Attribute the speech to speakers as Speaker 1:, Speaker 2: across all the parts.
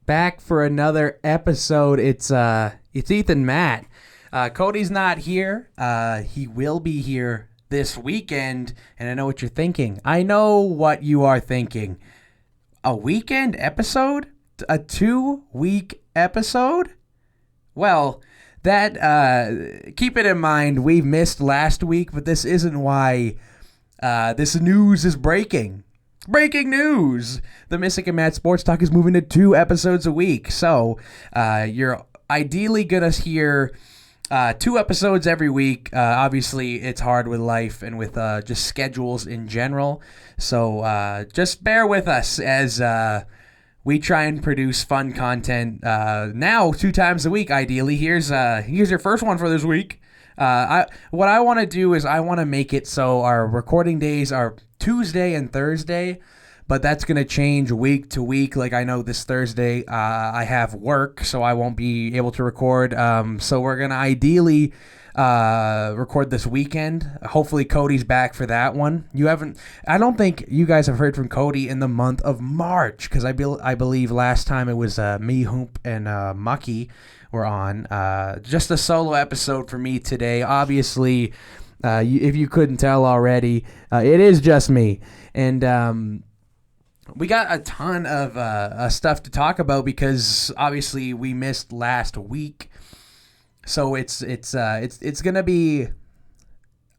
Speaker 1: back for another episode. It's Ethan Matt. Cody's not here. He will be here this weekend, and I know what you're thinking. I know what you are thinking. A weekend episode? A 2-week episode? Well, that keep it in mind. We missed last week, but this isn't why this news is breaking. Breaking news! The Misyk and Maat Sports Talk is moving to 2 episodes a week. So you're ideally going to hear 2 episodes every week. Obviously, it's hard with life and with just schedules in general. So just bear with us as we try and produce fun content now 2 times a week, ideally. Here's your first one for this week. What I want to do is I want to make it so our recording days are Tuesday and Thursday, but that's going to change week to week. Like I know this Thursday I have work, so I won't be able to record. So we're going to ideally record this weekend. Hopefully Cody's back for that one. I don't think you guys have heard from Cody in the month of March, because I believe last time it was me, Hoop, and Mucky were on. Just a solo episode for me today. Obviously, if you couldn't tell already, it is just me. And we got a ton of stuff to talk about because obviously we missed last week. So it's gonna be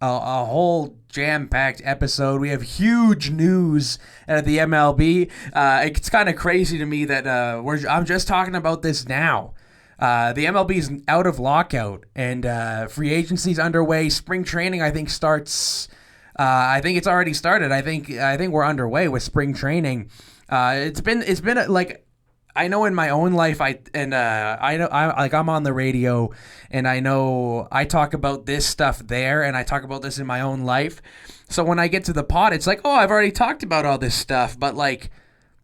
Speaker 1: a whole jam-packed episode. We have huge news at the MLB. It's kind of crazy to me that I'm just talking about this now. The MLB is out of lockout, and free agency's underway. Spring training, I think, starts. I think it's already started. I think we're underway with spring training. It's been like, I know in my own life, I'm on the radio, and I know I talk about this stuff there, and I talk about this in my own life. So when I get to the pod, it's like, oh, I've already talked about all this stuff, but like.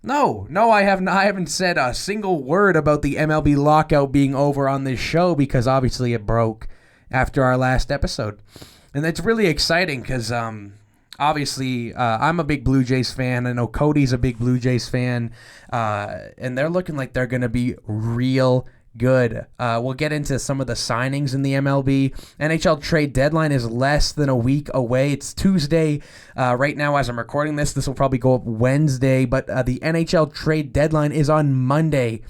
Speaker 1: No, I haven't said a single word about the MLB lockout being over on this show because obviously it broke after our last episode. And it's really exciting because obviously I'm a big Blue Jays fan. I know Cody's a big Blue Jays fan. And they're looking like they're going to be real good. We'll get into some of the signings in the MLB. NHL trade deadline is less than a week away. It's Tuesday right now as I'm recording this. This will probably go up Wednesday, but the NHL trade deadline is on Monday.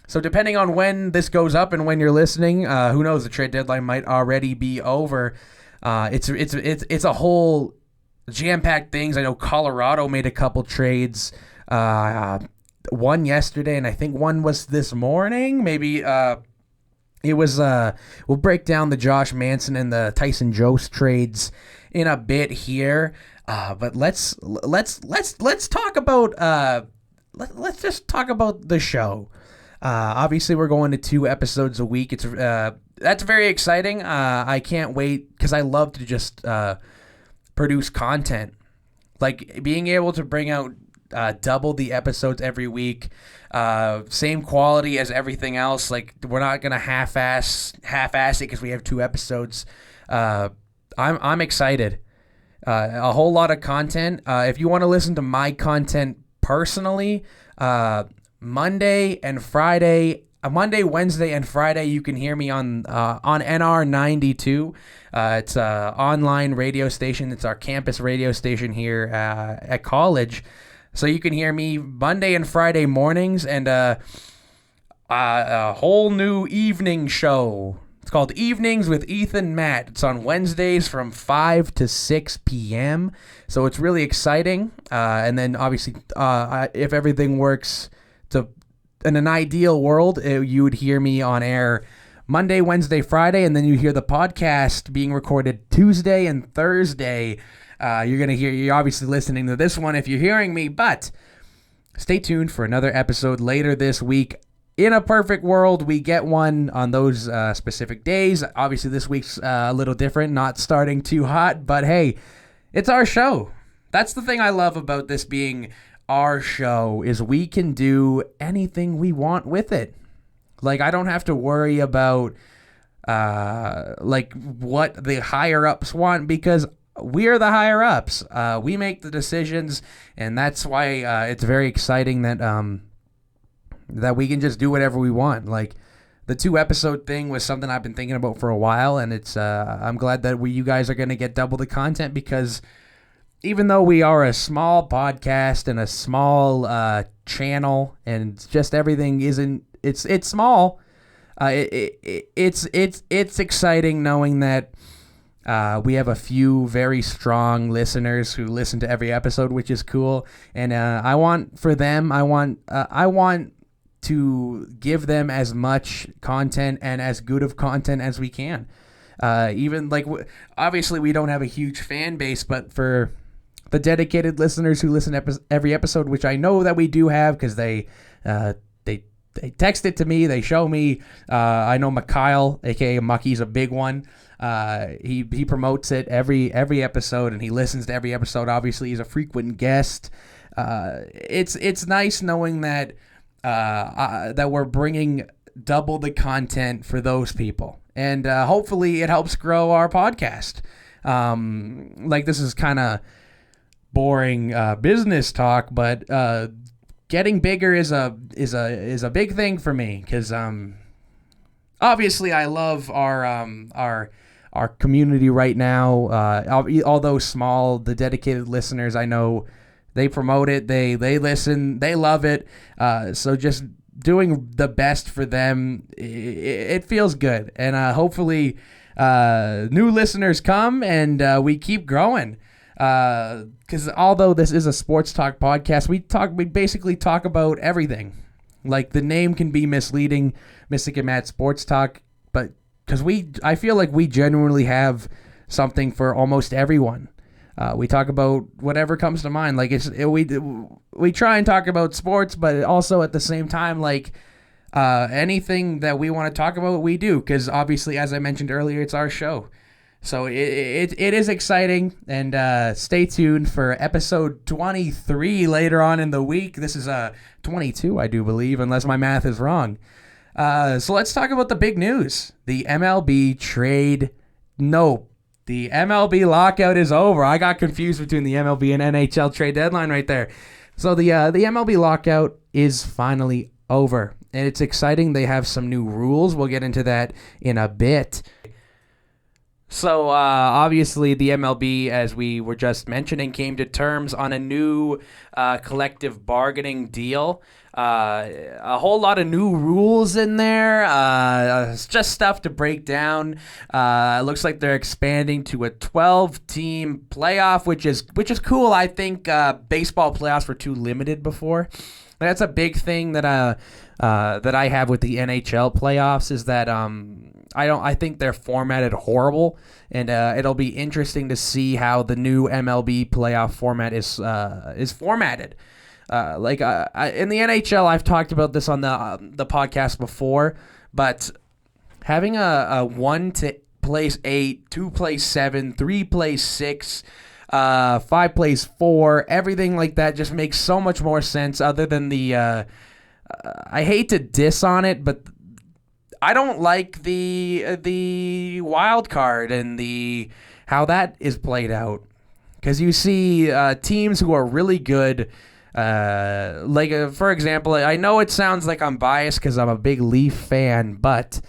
Speaker 1: So depending on when this goes up and when you're listening, who knows? The trade deadline might already be over. It's a whole jam-packed things. I know Colorado made a couple trades. One yesterday, and I think one was this morning. Maybe it was. We'll break down the Josh Manson and the Tyson Jost trades in a bit here. But let's talk about. Let's just talk about the show. Obviously, we're going to 2 episodes a week. It's that's very exciting. I can't wait because I love to just produce content, like being able to bring out. Double the episodes every week, same quality as everything else. Like we're not gonna half-ass it because we have 2 episodes. I'm excited. A whole lot of content. If you want to listen to my content personally, Monday, Wednesday, and Friday, you can hear me on NR92. It's an online radio station. It's our campus radio station here at college. So you can hear me Monday and Friday mornings and a whole new evening show. It's called Evenings with Ethan Matt. It's on Wednesdays from 5 to 6 p.m. So it's really exciting. And then obviously, if everything works in an ideal world, you would hear me on air Monday, Wednesday, Friday, and then you hear the podcast being recorded Tuesday and Thursday. You're obviously listening to this one if you're hearing me, but stay tuned for another episode later this week. In a perfect world, we get one on those specific days. Obviously, this week's a little different, not starting too hot, but hey, it's our show. That's the thing I love about this being our show is we can do anything we want with it. Like, I don't have to worry about like what the higher ups want because we're the higher ups. We make the decisions, and that's why it's very exciting that that we can just do whatever we want. Like, the 2-episode thing was something I've been thinking about for a while, and it's I'm glad that you guys are going to get double the content, because even though we are a small podcast and a small channel, and just everything isn't it's small, it's exciting knowing that we have a few very strong listeners who listen to every episode, which is cool. And I want to give them as much content and as good of content as we can. Even like, obviously we don't have a huge fan base, but for the dedicated listeners who listen to every episode, which I know that we do have, because they text it to me, they show me. I know Mikhail, aka Mucky's a big one. He promotes it every episode, and he listens to every episode. Obviously, he's a frequent guest. It's nice knowing that that we're bringing double the content for those people, and hopefully it helps grow our podcast. Like, this is kind of boring business talk, but getting bigger is a big thing for me, because obviously I love our community right now. Although small, the dedicated listeners, I know they promote it, they listen, they love it. So just doing the best for them, it feels good, and hopefully new listeners come, and we keep growing. Because although this is a sports talk podcast, we basically talk about everything. Like, the name can be misleading, Misyk and Maat Sports Talk, but because I feel like we genuinely have something for almost everyone. We talk about whatever comes to mind. Like, we try and talk about sports, but also at the same time, like, anything that we want to talk about, we do. Because obviously, as I mentioned earlier, it's our show. So it is exciting, and stay tuned for episode 23 later on in the week. This is 22, I do believe, unless my math is wrong. So let's talk about the big news. The Mlb Trade. Nope. The Mlb Lockout is over. I got confused between the MLB and NHL trade deadline right there. So the Mlb Lockout is finally over, and it's exciting. They have some new rules. We'll get into that in a bit. So, obviously, the MLB, as we were just mentioning, came to terms on a new collective bargaining deal. A whole lot of new rules in there. It's just stuff to break down. It looks like they're expanding to a 12-team playoff, which is cool. I think baseball playoffs were too limited before. That's a big thing that I have with the NHL playoffs, is that I think they're formatted horrible, and it'll be interesting to see how the new MLB playoff format is formatted. In the NHL, I've talked about this on the podcast before, but having a 1 to place 8, 2 place 7, 3 place 6, 5 place 4, everything like that just makes so much more sense. Other than the I hate to diss on it, but I don't like the wild card and how that is played out, because you see teams who are really good. For example, I know it sounds like I'm biased because I'm a big Leaf fan, but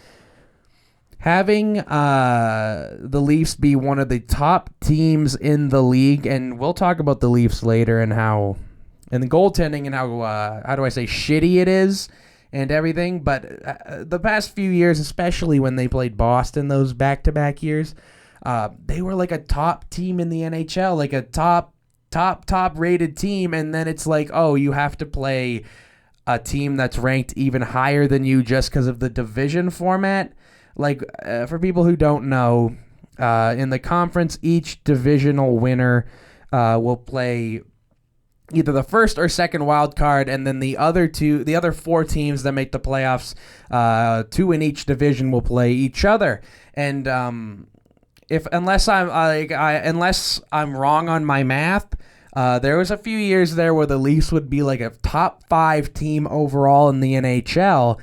Speaker 1: having the Leafs be one of the top teams in the league, and we'll talk about the Leafs later and the goaltending and how do I say shitty it is and everything, but the past few years, especially when they played Boston those back-to-back years, they were like a top team in the NHL, like a top rated team, and then it's like, oh, you have to play a team that's ranked even higher than you just because of the division format. Like, for people who don't know, in the conference, each divisional winner will play either the first or second wild card, and then the other 4 teams that make the playoffs, 2 in each division, will play each other. And unless I'm wrong on my math, there was a few years there where the Leafs would be like a top 5 team overall in the NHL,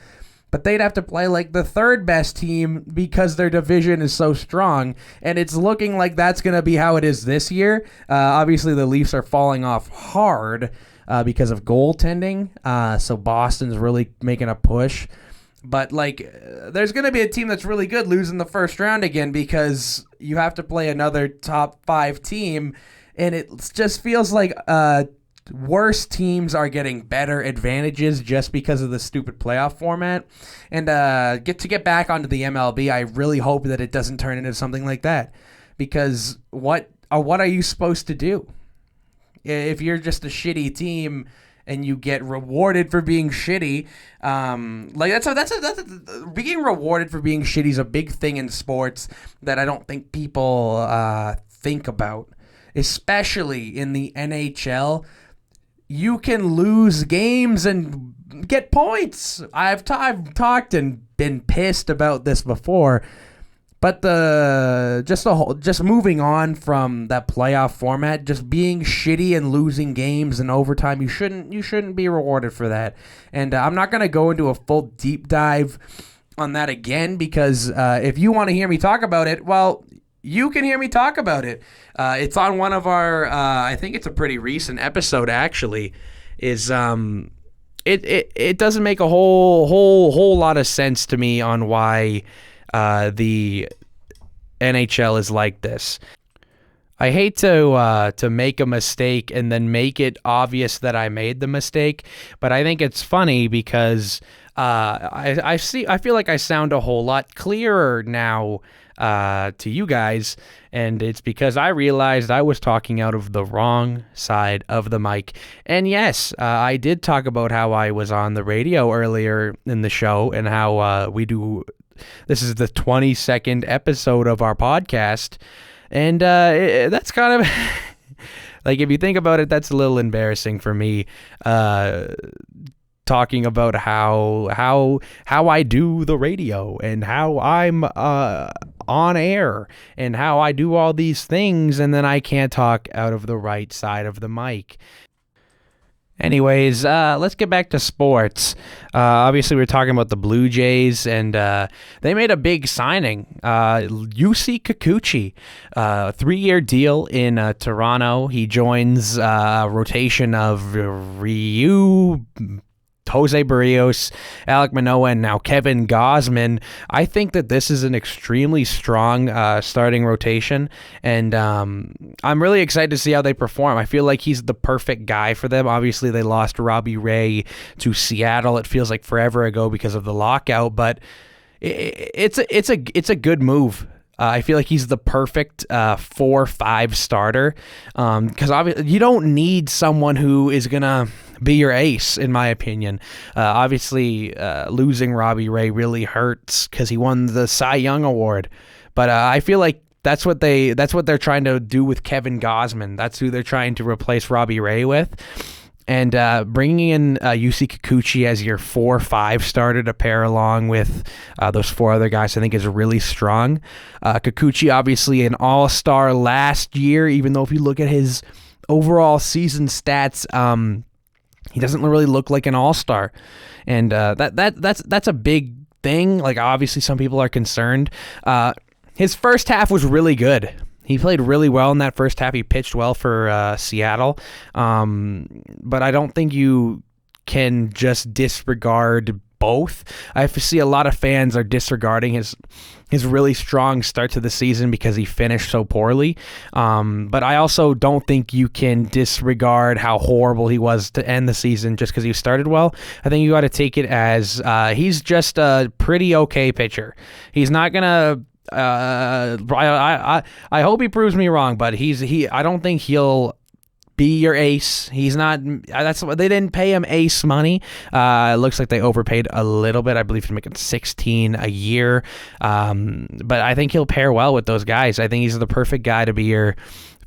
Speaker 1: but they'd have to play like the 3rd best team because their division is so strong, and it's looking like that's going to be how it is this year. Obviously, the Leafs are falling off hard, because of goaltending. So Boston's really making a push. But, there's going to be a team that's really good losing the first round again because you have to play another top 5 team. And it just feels like worse teams are getting better advantages just because of the stupid playoff format. And get back onto the MLB, I really hope that it doesn't turn into something like that. Because what are you supposed to do? If you're just a shitty team and you get rewarded for being shitty, being rewarded for being shitty is a big thing in sports that I don't think people think about, especially in the NHL. You can lose games and get points. I've talked and been pissed about this before. But just moving on from that playoff format, just being shitty and losing games in overtime, you shouldn't be rewarded for that. And I'm not going to go into a full deep dive on that again because if you want to hear me talk about it, well, you can hear me talk about it. It's on one of our I think it's a pretty recent episode actually. It doesn't make a whole lot of sense to me on why the NHL is like this. I hate to make a mistake and then make it obvious that I made the mistake, but I think it's funny because I feel like I sound a whole lot clearer now to you guys, and it's because I realized I was talking out of the wrong side of the mic. And yes, I did talk about how I was on the radio earlier in the show and how this is the 22nd episode of our podcast, and that's kind of like, if you think about it, that's a little embarrassing for me, talking about how I do the radio and how I'm on air and how I do all these things, and then I can't talk out of the right side of the mic. Anyways, let's get back to sports. Obviously, we're talking about the Blue Jays, and they made a big signing. Yusei Kikuchi, 3-year deal in Toronto. He joins a rotation of Ryu, Jose Barrios, Alek Manoah, and now Kevin Gausman. I think that this is an extremely strong starting rotation, and I'm really excited to see how they perform. I feel like he's the perfect guy for them. Obviously, they lost Robbie Ray to Seattle. It feels like forever ago because of the lockout, but it's a good move. I feel like he's the perfect 4-5 starter because obviously you don't need someone who is gonna be your ace, in my opinion. Obviously, losing Robbie Ray really hurts because he won the Cy Young Award, but I feel like that's what they're trying to do with Kevin Gausman. That's who they're trying to replace Robbie Ray with. And bringing in Yusei Kikuchi as your 4-5 starter to pair along with those 4 other guys, I think is really strong. Kikuchi, obviously an all-star last year, even though if you look at his overall season stats, he doesn't really look like an all-star. And that's a big thing. Like, obviously some people are concerned. His first half was really good. He played really well in that first half. He pitched well for Seattle. But I don't think you can just disregard both. I see a lot of fans are disregarding his really strong start to the season because he finished so poorly. But I also don't think you can disregard how horrible he was to end the season just because he started well. I think you got to take it as he's just a pretty okay pitcher. He's not going to... I hope he proves me wrong, but I don't think he'll be your ace. He's not. That's what they didn't pay him ace money. It looks like they overpaid a little bit. I believe he's making $16 a year. But I think he'll pair well with those guys. I think he's the perfect guy to be your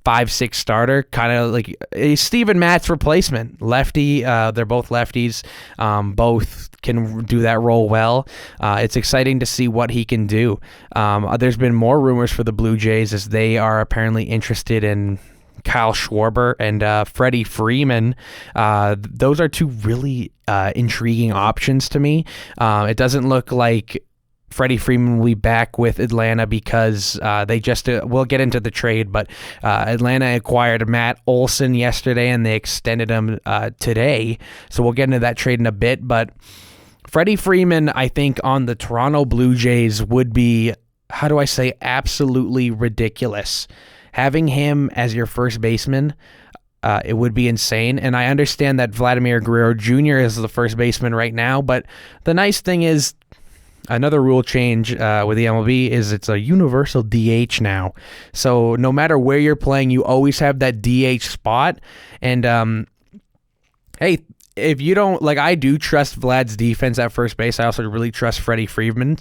Speaker 1: 5-6 starter, kind of like Steven Matt's replacement, lefty. They're both lefties. Both can do that role well. It's exciting to see what he can do. There's been more rumors for the Blue Jays as they are apparently interested in Kyle Schwarber and Freddie Freeman. Those are 2 really intriguing options to me. It doesn't look like Freddie Freeman will be back with Atlanta because they just, we'll get into the trade, but Atlanta acquired Matt Olson yesterday and they extended him today. So we'll get into that trade in a bit. But Freddie Freeman, I think, on the Toronto Blue Jays would be, how do I say, absolutely ridiculous. Having him as your first baseman, it would be insane. And I understand that Vladimir Guerrero Jr. is the first baseman right now, but the nice thing is, another rule change with the MLB is it's a universal DH now. So no matter where you're playing, you always have that DH spot. And hey, if you don't, like, I do trust Vlad's defense at first base. I also really trust Freddie Freeman.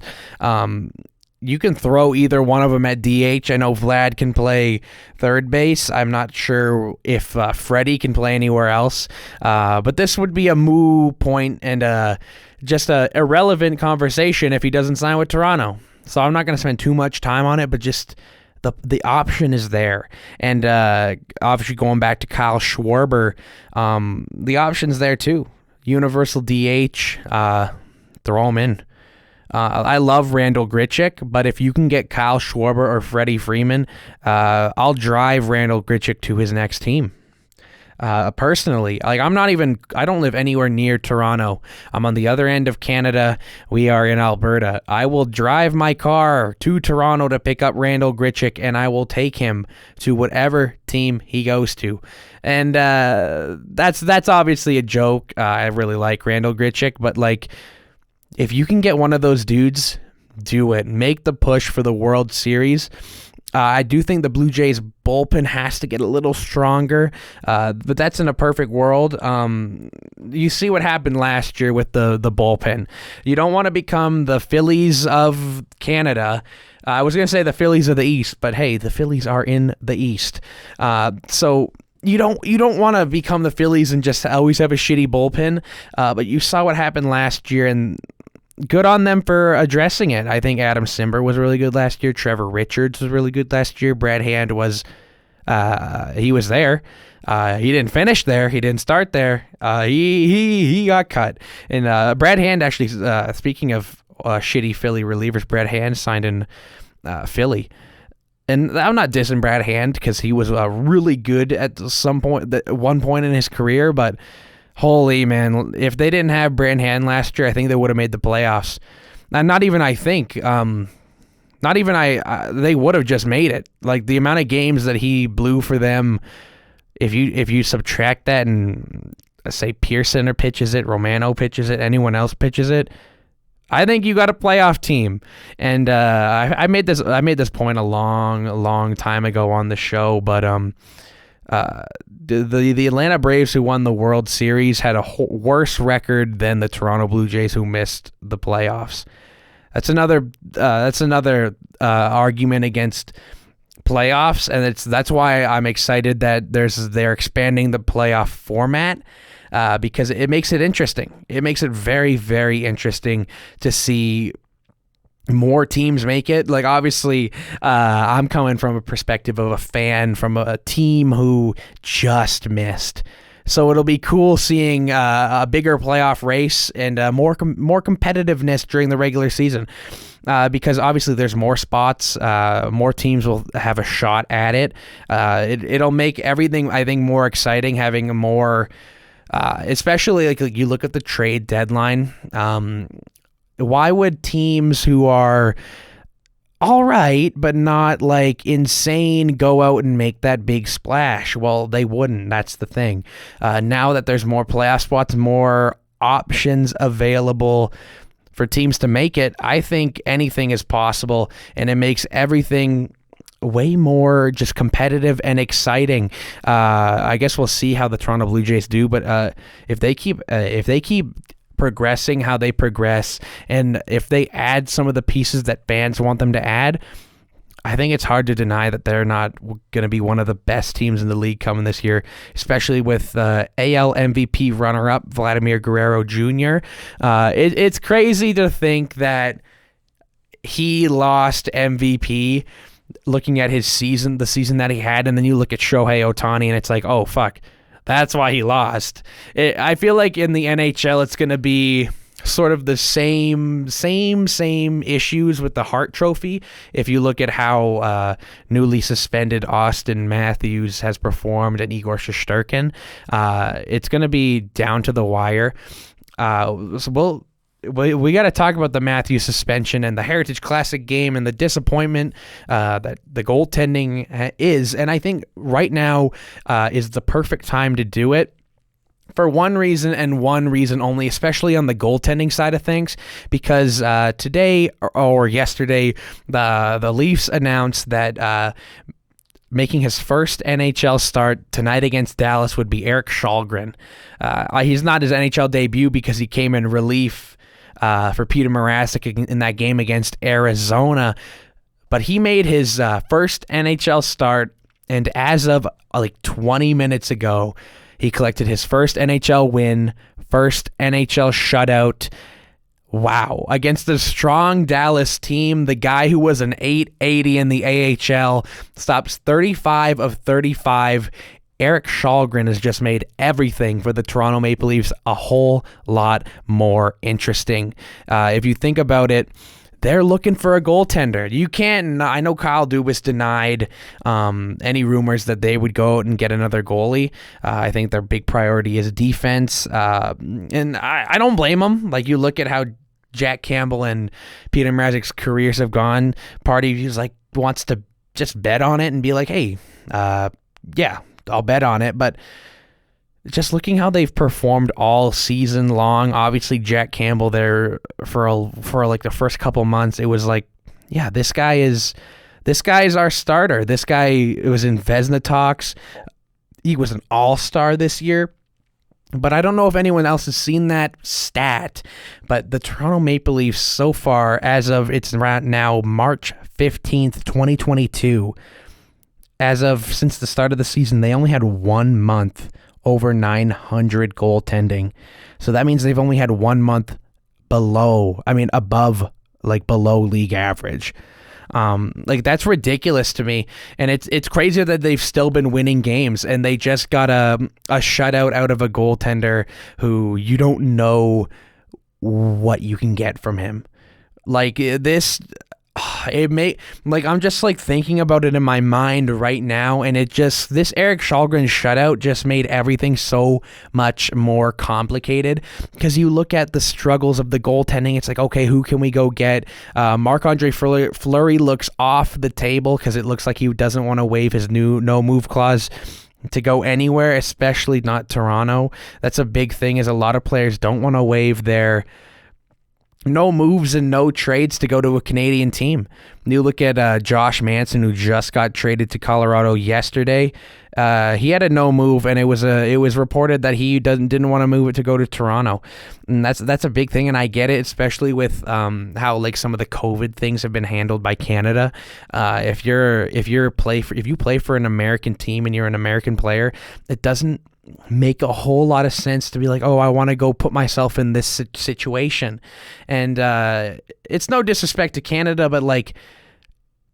Speaker 1: You can throw either one of them at DH. I know Vlad can play third base. I'm not sure if Freddy can play anywhere else. But this would be a moo point and just a irrelevant conversation if he doesn't sign with Toronto. So I'm not going to spend too much time on it, but just the option is there. And obviously going back to Kyle Schwarber, the option's there too. Universal DH, throw him in. I love Randall Grichuk, but if you can get Kyle Schwarber or Freddie Freeman, I'll drive Randall Grichuk to his next team. Personally, like I don't live anywhere near Toronto. I'm on the other end of Canada. We are in Alberta. I will drive my car to Toronto to pick up Randall Grichuk, and I will take him to whatever team he goes to. And that's obviously a joke. I really like Randall Grichuk, but like, if you can get one of those dudes, do it. Make the push for the World Series. I do think the Blue Jays bullpen has to get a little stronger, but that's in a perfect world. You see what happened last year with the bullpen. You don't want to become the Phillies of Canada. I was going to say the Phillies of the East, but hey, the Phillies are in the East. So you don't want to become the Phillies and just always have a shitty bullpen, but you saw what happened last year, and good on them for addressing it. I think Adam Simber was really good last year. Trevor Richards was really good last year. Brad Hand was, he was there. He didn't finish there. He didn't start there. He got cut. And Brad Hand actually, speaking of shitty Philly relievers, Brad Hand signed in Philly. And I'm not dissing Brad Hand because he was really good at one point in his career, but holy man, if they didn't have Brad Hand last year, I think they would have made the playoffs. And not even I think. They would have just made it. Like the amount of games that he blew for them, if you subtract that and say Pearson or pitches it, Romano pitches it, anyone else pitches it, I think you got a playoff team. And I made this point a long time ago on the show, but the Atlanta Braves, who won the World Series, had a worse record than the Toronto Blue Jays, who missed the playoffs. That's another argument against playoffs, and that's why I'm excited that they're expanding the playoff format, because it makes it interesting. It makes it very, very interesting to see more teams make it. Like, obviously, I'm coming from a perspective of a fan from a team who just missed. So it'll be cool seeing a bigger playoff race and more competitiveness during the regular season, because obviously there's more spots, more teams will have a shot at it. It'll make everything, I think, more exciting, having a more, especially like you look at the trade deadline. Why would teams who are all right, but not like insane, go out and make that big splash? Well, they wouldn't. That's the thing. Now that there's more playoff spots, more options available for teams to make it, I think anything is possible, and it makes everything way more just competitive and exciting. I guess we'll see how the Toronto Blue Jays do, but if they keep progressing how they progress, and if they add some of the pieces that fans want them to add, I think it's hard to deny that they're not going to be one of the best teams in the league coming this year, especially with AL MVP runner-up Vladimir Guerrero Jr. It's crazy to think that he lost MVP looking at his season, the season that he had, and then you look at Shohei Ohtani and it's like, oh, fuck. That's why he lost. I feel like in the NHL, it's going to be sort of the same issues with the Hart Trophy. If you look at how newly suspended Austin Matthews has performed and Igor Shesterkin, it's going to be down to the wire. So we got to talk about the Matthews suspension and the Heritage Classic game and the disappointment that the goaltending is. And I think right now is the perfect time to do it. For one reason and one reason only, especially on the goaltending side of things, because today or yesterday, the Leafs announced that making his first NHL start tonight against Dallas would be Erik Källgren. He's not his NHL debut because he came in relief for Peter Mrazek in that game against Arizona, but he made his first NHL start, and as of like 20 minutes ago, he collected his first NHL win, first NHL shutout. Wow. Against the strong Dallas team, the guy who was an .880 in the AHL stops 35 of 35. Erik Källgren has just made everything for the Toronto Maple Leafs a whole lot more interesting. If you think about it, they're looking for a goaltender. You can't. I know Kyle Dubas denied any rumors that they would go out and get another goalie. I think their big priority is defense, and I don't blame them. Like, you look at how Jack Campbell and Peter Mrazek's careers have gone. Part of you wants to just bet on it and be like, hey, yeah, I'll bet on it, but just looking how they've performed all season long. Obviously, Jack Campbell there for like the first couple months, it was like, yeah, this guy is our starter. This guy was in Vezina talks. He was an all-star this year. But I don't know if anyone else has seen that stat. But the Toronto Maple Leafs so far, as of it's now March 15th, 2022, since the start of the season, they only had 1 month over 900 goaltending. So that means they've only had 1 month above league average. That's ridiculous to me. And it's crazy that they've still been winning games, and they just got a shutout out of a goaltender who you don't know what you can get from him. I'm just thinking about it in my mind right now, and this Erik Källgren shutout just made everything so much more complicated, because you look at the struggles of the goaltending. It's like, okay, who can we go get? Marc-Andre Fleury looks off the table because it looks like he doesn't want to waive his new no move clause to go anywhere, especially not Toronto. That's a big thing, is a lot of players don't want to waive their no moves and no trades to go to a Canadian team. You look at Josh Manson, who just got traded to Colorado yesterday. He had a no move, and it was reported that he didn't want to move it to go to Toronto, and that's a big thing. And I get it, especially with how some of the COVID things have been handled by Canada. If you play for an American team and you're an American player, it doesn't make a whole lot of sense to be like, oh, I want to go put myself in this situation. And it's no disrespect to Canada, but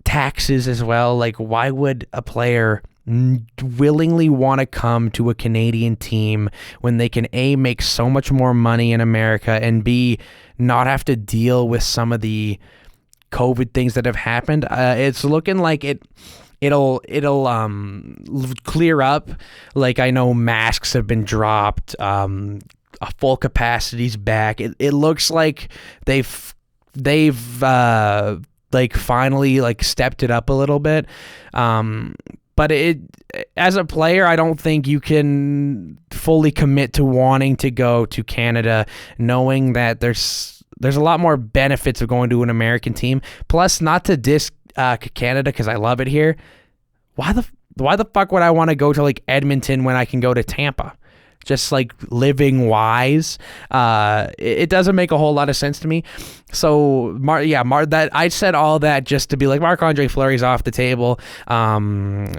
Speaker 1: taxes as well. Why would a player willingly want to come to a Canadian team when they can A, make so much more money in America, and B, not have to deal with some of the COVID things that have happened? It's looking like it'll clear up. I know masks have been dropped, full capacity's back. It looks like they've finally stepped it up a little bit. But as a player, I don't think you can fully commit to wanting to go to Canada, knowing that there's a lot more benefits of going to an American team. Plus, not to diss Canada, because I love it here. Why the fuck would I want to go to Edmonton when I can go to Tampa? Just living wise, it doesn't make a whole lot of sense to me. So that I said all that just to be like, Marc-Andre Fleury's off the table. Varlamov,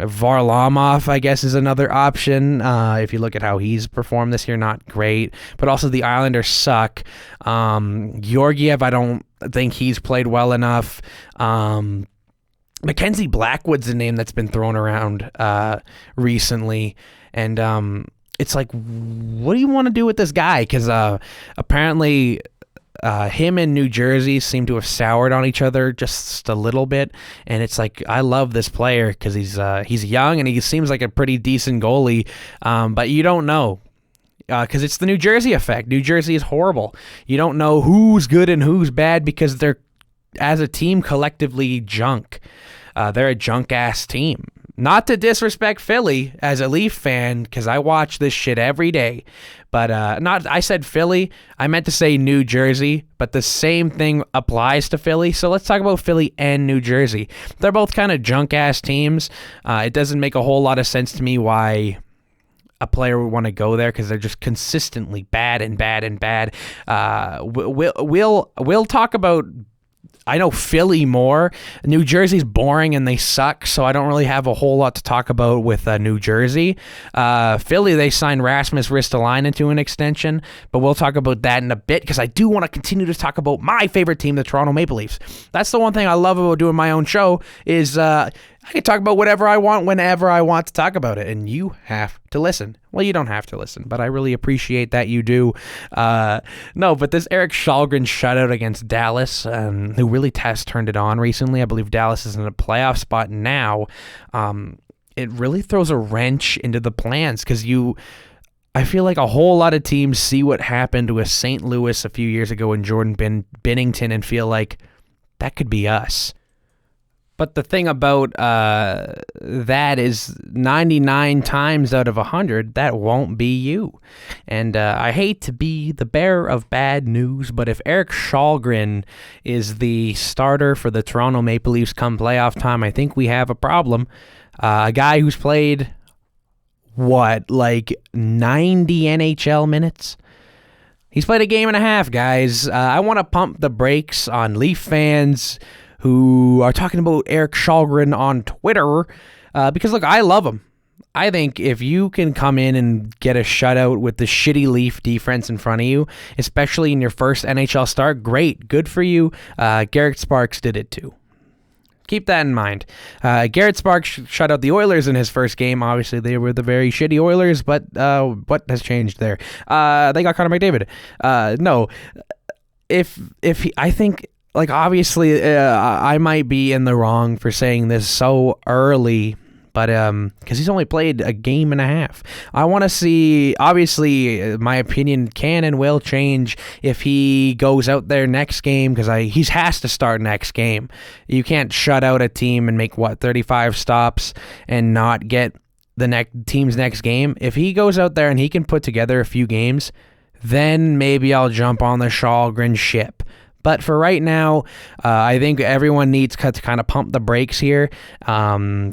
Speaker 1: I guess, is another option. If you look at how he's performed this year, not great. But also the Islanders suck. Georgiev, I don't think he's played well enough. Mackenzie Blackwood's a name that's been thrown around recently, and it's what do you want to do with this guy? Because apparently him and New Jersey seem to have soured on each other just a little bit, and it's like I love this player because he's young and he seems like a pretty decent goalie, but you don't know. Because it's the New Jersey effect. New Jersey is horrible. You don't know who's good and who's bad because they're, as a team, collectively junk. They're a junk-ass team. Not to disrespect Philly as a Leaf fan, because I watch this shit every day. But I said Philly. I meant to say New Jersey, but the same thing applies to Philly. So let's talk about Philly and New Jersey. They're both kind of junk-ass teams. It doesn't make a whole lot of sense to me why a player would want to go there because they're just consistently bad and bad and bad. We'll talk about, I know, Philly more. New Jersey's boring and they suck, so I don't really have a whole lot to talk about with New Jersey. Philly, they signed Rasmus Ristolainen to an extension, but we'll talk about that in a bit because I do want to continue to talk about my favorite team, the Toronto Maple Leafs. That's the one thing I love about doing my own show is I can talk about whatever I want whenever I want to talk about it, and you have to listen. Well, you don't have to listen, but I really appreciate that you do. No, but this Erik Källgren shutout against Dallas, who really has turned it on recently. I believe Dallas is in a playoff spot now. It really throws a wrench into the plans because I feel like a whole lot of teams see what happened with St. Louis a few years ago in Jordan Binnington and feel like that could be us. But the thing about that is 99 times out of 100, that won't be you. And I hate to be the bearer of bad news, but if Erik Källgren is the starter for the Toronto Maple Leafs come playoff time, I think we have a problem. A guy who's played, 90 NHL minutes? He's played a game and a half, guys. I want to pump the brakes on Leaf fans who are talking about Erik Källgren on Twitter, because, look, I love him. I think if you can come in and get a shutout with the shitty Leaf defense in front of you, especially in your first NHL start, great, good for you. Garrett Sparks did it too. Keep that in mind. Garrett Sparks shut out the Oilers in his first game. Obviously, they were the very shitty Oilers, but what has changed there? They got Connor McDavid. No, I think... obviously, I might be in the wrong for saying this so early, but because he's only played a game and a half. I want to see, obviously, my opinion can and will change if he goes out there next game, because he has to start next game. You can't shut out a team and make, 35 stops and not get the team's next game. If he goes out there and he can put together a few games, then maybe I'll jump on the Källgren ship. But for right now, I think everyone needs to kind of pump the brakes here.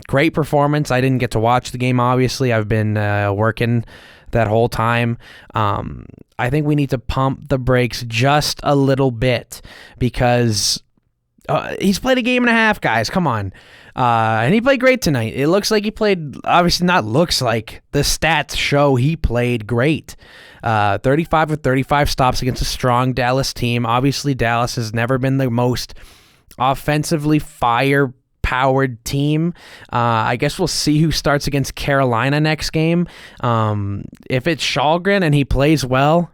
Speaker 1: Great performance. I didn't get to watch the game, obviously. I've been working that whole time. I think we need to pump the brakes just a little bit because he's played a game and a half, guys. Come on. And he played great tonight. It looks like he played, obviously not looks like, the stats show he played great. 35 of 35 stops against a strong Dallas team. Obviously, Dallas has never been the most offensively fire-powered team. I guess we'll see who starts against Carolina next game. If it's Källgren and he plays well,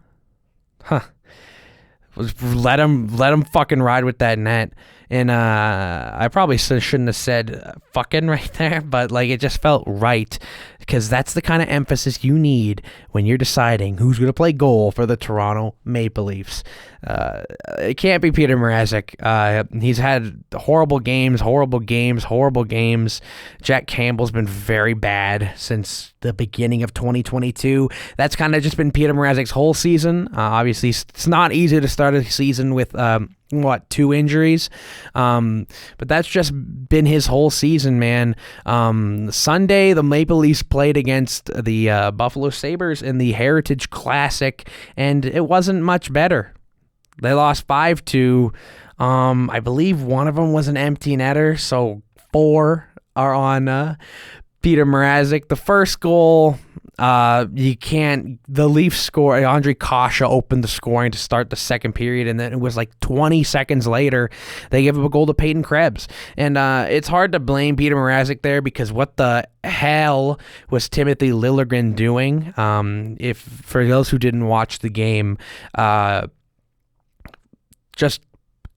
Speaker 1: let him fucking ride with that net. And I probably shouldn't have said fucking right there, but it just felt right because that's the kind of emphasis you need when you're deciding who's going to play goal for the Toronto Maple Leafs. It can't be Peter Mrazek. He's had horrible games. Jack Campbell's been very bad since the beginning of 2022. That's kind of just been Peter Mrazek's whole season. Obviously, it's not easy to start a season with 2 injuries, but that's just been his whole season, man. Sunday, the Maple Leafs played against the Buffalo Sabres in the Heritage Classic, and it wasn't much better. They lost 5-2. I believe one of them was an empty netter, so 4 are on Peter Mrazek. The first goal, the Leafs score, Andre Kasha opened the scoring to start the second period, and then it was 20 seconds later, they gave up a goal to Peyton Krebs. And it's hard to blame Peter Mrazek there because what the hell was Timothy Liljegren doing? For those who didn't watch the game, just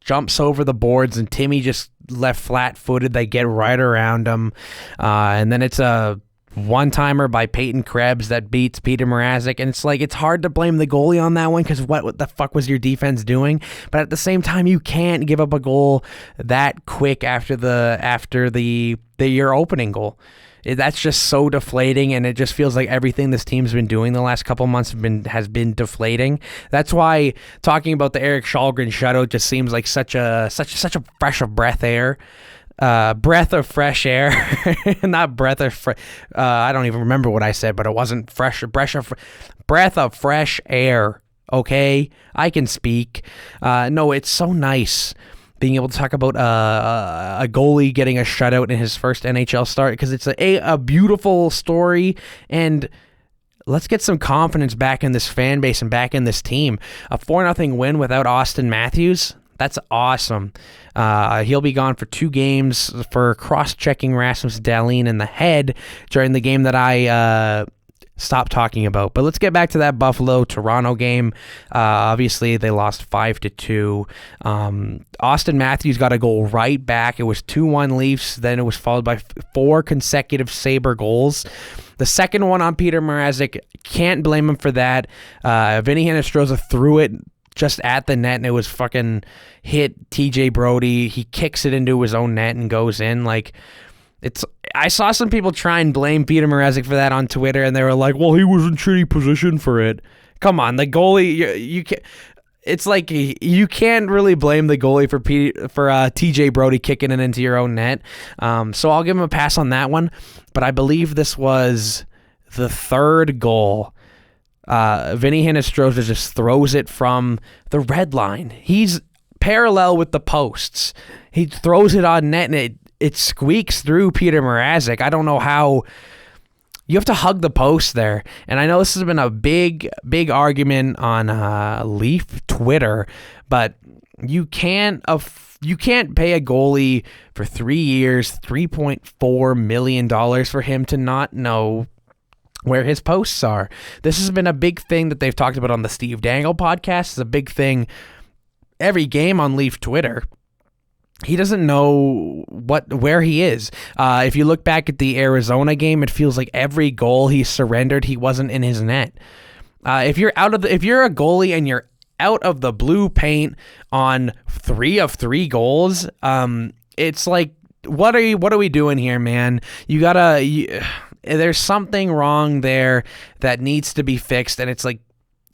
Speaker 1: jumps over the boards, and Timmy just left flat-footed. They get right around him. And then it's a one-timer by Peyton Krebs that beats Peter Mrazek. And it's like, it's hard to blame the goalie on that one because what the fuck was your defense doing? But at the same time, you can't give up a goal that quick after your opening goal. That's just so deflating, and it just feels like everything this team's been doing the last couple months has been deflating. That's why talking about the Erik Källgren shutout just seems like such a fresh of breath of fresh air, not breath of I don't even remember what I said, but it wasn't breath of fresh air. Okay, I can speak. No, it's so nice being able to talk about a goalie getting a shutout in his first NHL start, because it's a beautiful story, and let's get some confidence back in this fan base and back in this team. A 4-0 win without Auston Matthews, that's awesome. He'll be gone for 2 games for cross-checking Rasmus Dahlin in the head during the game that I stopped talking about. But let's get back to that Buffalo-Toronto game. Obviously, they lost 5-2. Auston Matthews got a goal right back. It was 2-1 Leafs. Then it was followed by 4 consecutive Sabre goals. The second one on Peter Mrazek, can't blame him for that. Vinny Hinostroza threw it just at the net, and it was fucking hit TJ Brody. He kicks it into his own net and goes in. Like, I saw some people try and blame Peter Mrazek for that on Twitter, and they were like, well, he was in shitty position for it. Come on, the goalie, you can't. It's like you can't really blame the goalie for TJ Brody kicking it into your own net. So I'll give him a pass on that one. But I believe this was the third goal. Vinny Hinostroza just throws it from the red line. He's parallel with the posts. He throws it on net, and it squeaks through Peter Mrazek. I don't know how. You have to hug the post there. And I know this has been a big argument on Leaf Twitter, but you can't pay a goalie for 3 years, $3.4 million for him to not know where his posts are. This has been a big thing that they've talked about on the Steve Dangle podcast. It's a big thing every game on Leaf Twitter. He doesn't know where he is. If you look back at the Arizona game, it feels like every goal he surrendered, he wasn't in his net. If you're a goalie and you're out of the blue paint on 3 of 3 goals, it's like, what are we doing here, man? There's something wrong there that needs to be fixed, and it's like,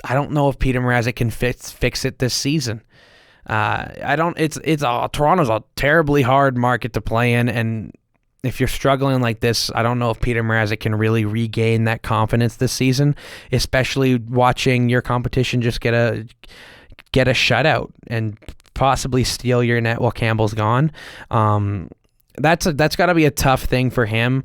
Speaker 1: I don't know if Peter Mrazek can fix it this season. Toronto's a terribly hard market to play in, and if you're struggling like this, I don't know if Peter Mrazek can really regain that confidence this season, especially watching your competition just get a shutout and possibly steal your net while Campbell's gone. That's got to be a tough thing for him.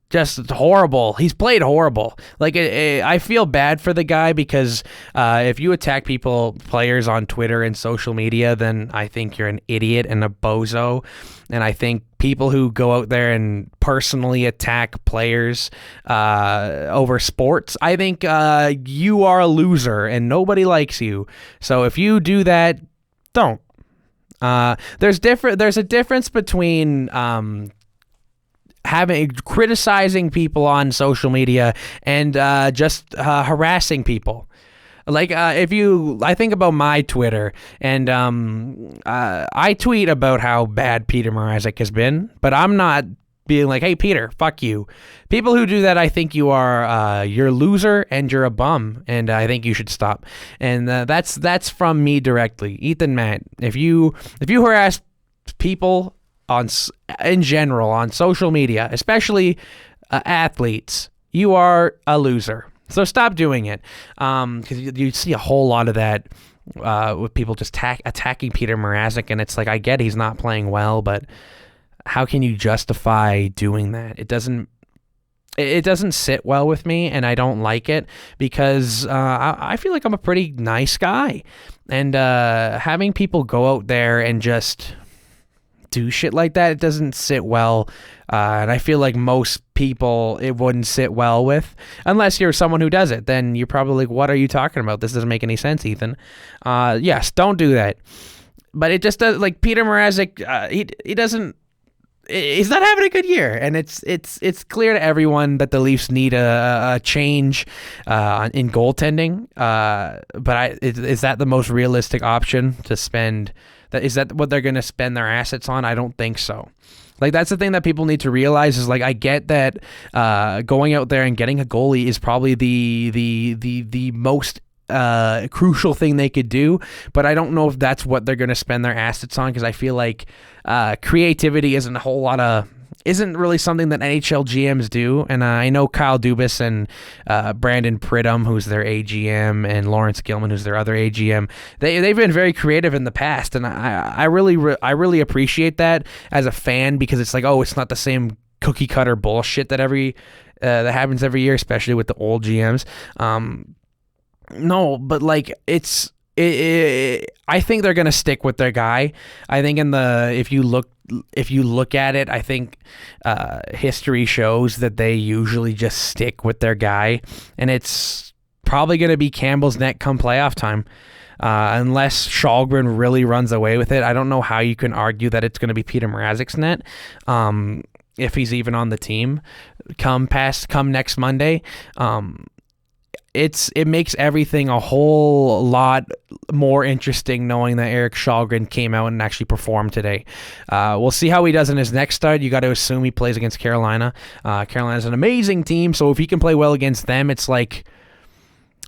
Speaker 1: Just horrible. He's played horrible. Like, I feel bad for the guy because if you attack players on Twitter and social media, then I think you're an idiot and a bozo. And I think people who go out there and personally attack players over sports, I think you are a loser and nobody likes you. So if you do that, don't. There's a difference between criticizing people on social media and just harassing people. Like, I think about my Twitter, and I tweet about how bad Peter Mrazek has been, but I'm not being like, hey, Peter, fuck you. People who do that, I think you're a loser and you're a bum, and I think you should stop. And that's from me directly. Ethan Matt, if you harass people in general on social media, especially athletes, you are a loser. So stop doing it, because you see a whole lot of that with people just attacking Peter Mrazek, and it's like, I get he's not playing well, but how can you justify doing that? It doesn't sit well with me, and I don't like it because I feel like I'm a pretty nice guy, and having people go out there and just do shit like that. It doesn't sit well, and I feel like most people it wouldn't sit well with, unless you're someone who does it. Then you're probably like, what are you talking about? This doesn't make any sense, Ethan. Yes, don't do that. But it just does. Like Peter Mrazek, he doesn't. He's not having a good year, and it's clear to everyone that the Leafs need a change in goaltending. But is that the most realistic option to spend? Is that what they're going to spend their assets on? I don't think so. Like, that's the thing that people need to realize is, like, I get that going out there and getting a goalie is probably the most crucial thing they could do, but I don't know if that's what they're going to spend their assets on, because I feel like creativity isn't really something that NHL GMs do. And I know Kyle Dubas and Brandon Pridham, who's their AGM, and Lawrence Gilman, who's their other AGM, they've been very creative in the past, and I really appreciate that as a fan, because it's like, oh, it's not the same cookie cutter bullshit that that happens every year, especially with the old GMs. No, but like I think they're gonna stick with their guy. I think if you look at it, I think history shows that they usually just stick with their guy, and it's probably gonna be Campbell's net come playoff time. Unless Shalgren really runs away with it, I don't know how you can argue that it's gonna be Peter Mrazek's net. If he's even on the team come next Monday. It makes everything a whole lot more interesting knowing that Erik Shalgren came out and actually performed today. We'll see how he does in his next start. You got to assume he plays against Carolina. Carolina's an amazing team, so if he can play well against them, it's like,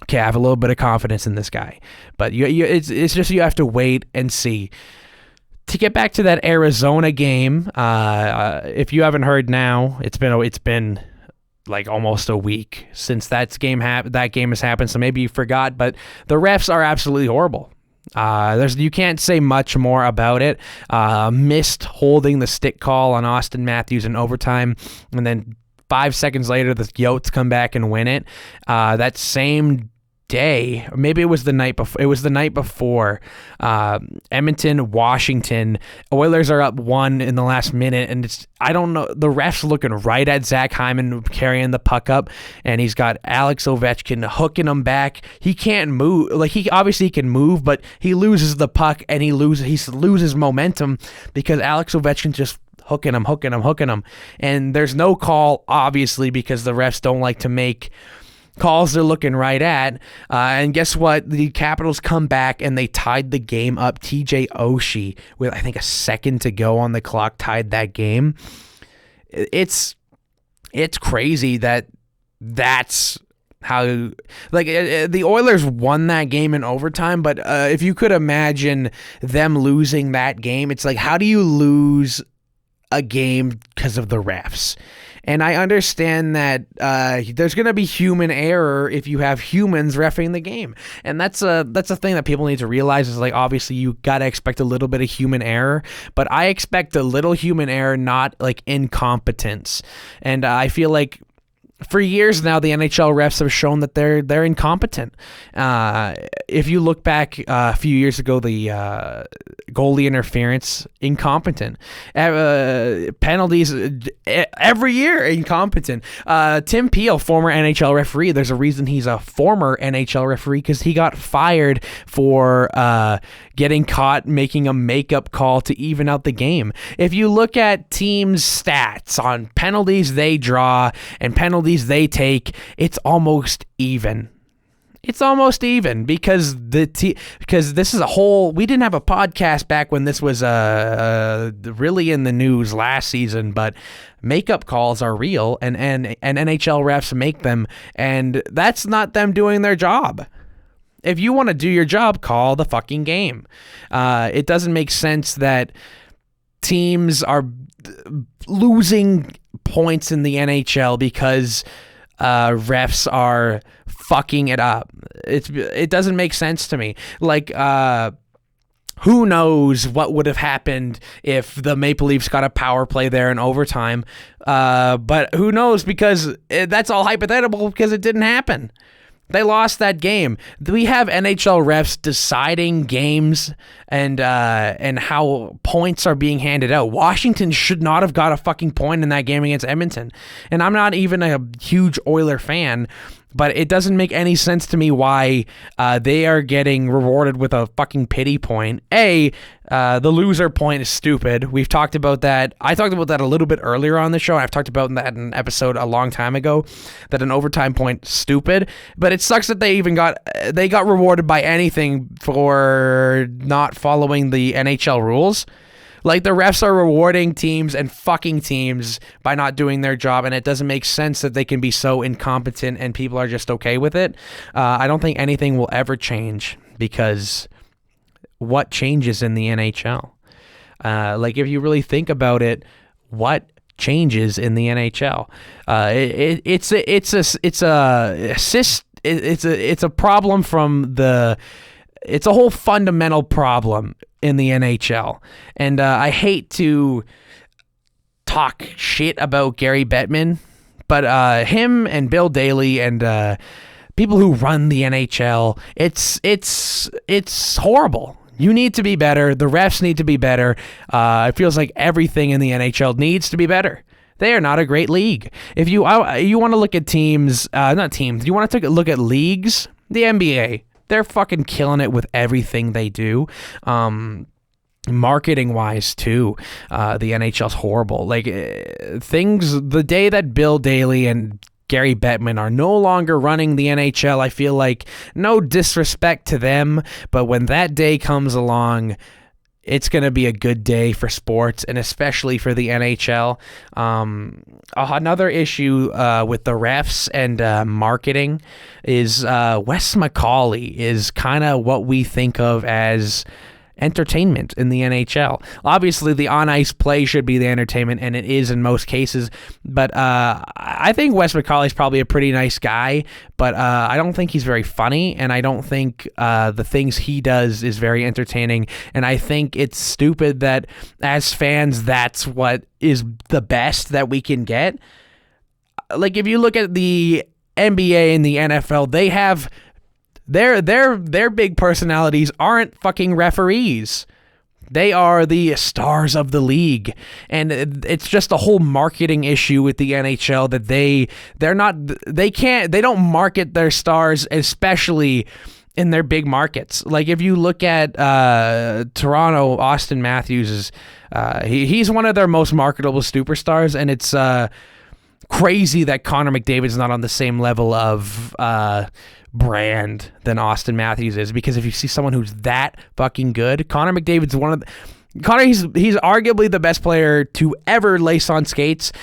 Speaker 1: okay, I have a little bit of confidence in this guy. But it's just you have to wait and see. To get back to that Arizona game, if you haven't heard now, it's been like almost a week since that game has happened, so maybe you forgot, but the refs are absolutely horrible. You can't say much more about it. Missed holding the stick call on Austin Matthews in overtime, and then 5 seconds later the Yotes come back and win it. That same day, or maybe it was the night before. It was the night before. Edmonton, Washington. Oilers are up 1 in the last minute, and I don't know. The ref's looking right at Zach Hyman carrying the puck up, and he's got Alex Ovechkin hooking him back. He can't move. Like, he obviously can move, but he loses the puck, and he loses momentum because Alex Ovechkin just hooking him, and there's no call, obviously, because the refs don't like to make calls they're looking right at. And guess what? The Capitals come back and they tied the game up. TJ Oshie, with I think a second to go on the clock, tied that game. It's crazy that's how, like, the Oilers won that game in overtime, but if you could imagine them losing that game, it's like, how do you lose a game because of the refs? And I understand that there's going to be human error if you have humans reffing the game. And that's a thing that people need to realize is, like, obviously you got to expect a little bit of human error, but I expect a little human error, not like incompetence. And I feel like for years now, the NHL refs have shown that they're incompetent. If you look back a few years ago, the goalie interference, incompetent. Penalties every year, incompetent. Tim Peel, former NHL referee, there's a reason he's a former NHL referee, because he got fired for getting caught making a makeup call to even out the game. If you look at teams' stats on penalties they draw and penalties they take, it's almost even. It's almost even because because this is a whole. We didn't have a podcast back when this was really in the news last season, but makeup calls are real, and NHL refs make them, and that's not them doing their job. If you want to do your job, call the fucking game. It doesn't make sense that teams are losing points in the NHL because refs are fucking it up. It doesn't make sense to me. Like, who knows what would have happened if the Maple Leafs got a power play there in overtime. But who knows, because that's all hypothetical because it didn't happen. They lost that game. We have NHL refs deciding games and how points are being handed out. Washington should not have got a fucking point in that game against Edmonton. And I'm not even a huge Oiler fan, but it doesn't make any sense to me why they are getting rewarded with a fucking pity point. The loser point is stupid. We've talked about that. I talked about that a little bit earlier on the show. I've talked about that in an episode a long time ago, that an overtime point stupid. But it sucks that they got rewarded by anything for not following the NHL rules. Like, the refs are rewarding teams and fucking teams by not doing their job, and it doesn't make sense that they can be so incompetent and people are just okay with it. I don't think anything will ever change, because what changes in the NHL? Like, if you really think about it, what changes in the NHL? It's a problem from the. It's a whole fundamental problem in the NHL. And I hate to talk shit about Gary Bettman, but him and Bill Daly and people who run the NHL, it's horrible. You need to be better. The refs need to be better. It feels like everything in the NHL needs to be better. They are not a great league. If you want to look at teams, not teams, you want to take a look at leagues, the NBA. They're fucking killing it with everything they do. Marketing wise too, the NHL's horrible. Like, the day that Bill Daly and Gary Bettman are no longer running the NHL, I feel like, no disrespect to them, but when that day comes along, it's going to be a good day for sports, and especially for the NHL. Another issue with the refs and marketing is Wes McCauley is kind of what we think of as entertainment in the NHL. Obviously, the on-ice play should be the entertainment, and it is in most cases, but I think Wes McCauley's probably a pretty nice guy, but I don't think he's very funny, and I don't think the things he does is very entertaining, and I think it's stupid that as fans, that's what is the best that we can get. Like, if you look at the NBA and the NFL, they have their big personalities aren't fucking referees. They are the stars of the league, and it's just a whole marketing issue with the NHL that they don't market their stars, especially in their big markets. Like, if you look at Toronto, Austin Matthews he's one of their most marketable superstars, and it's crazy that Connor McDavid's not on the same level of brand than Austin Matthews is, because if you see someone who's that fucking good, Connor McDavid's he's arguably the best player to ever lace on skates,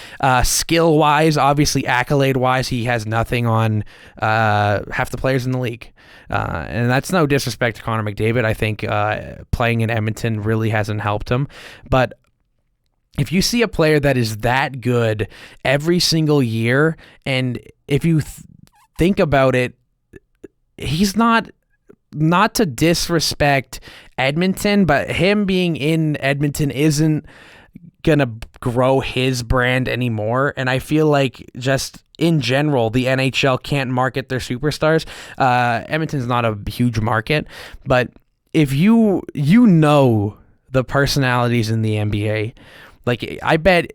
Speaker 1: skill wise, obviously accolade wise, he has nothing on half the players in the league, and that's no disrespect to Connor McDavid. I think playing in Edmonton really hasn't helped him, but if you see a player that is that good every single year, and if you think about it, he's not to disrespect Edmonton, but him being in Edmonton isn't gonna grow his brand anymore. And I feel like, just in general, the NHL can't market their superstars. Edmonton's not a huge market, but if you know the personalities in the NBA, like, I bet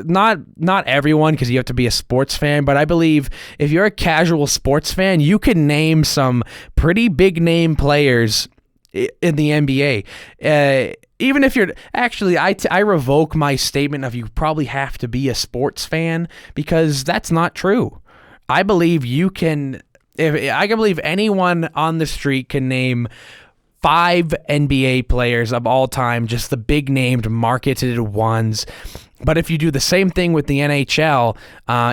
Speaker 1: not everyone, because you have to be a sports fan, but I believe if you're a casual sports fan, you can name some pretty big name players in the NBA. Even if you're actually, I revoke my statement of you probably have to be a sports fan, because that's not true. I believe you can. I can believe anyone on the street can name 5 NBA players of all time, just the big named marketed ones. But if you do the same thing with the NHL,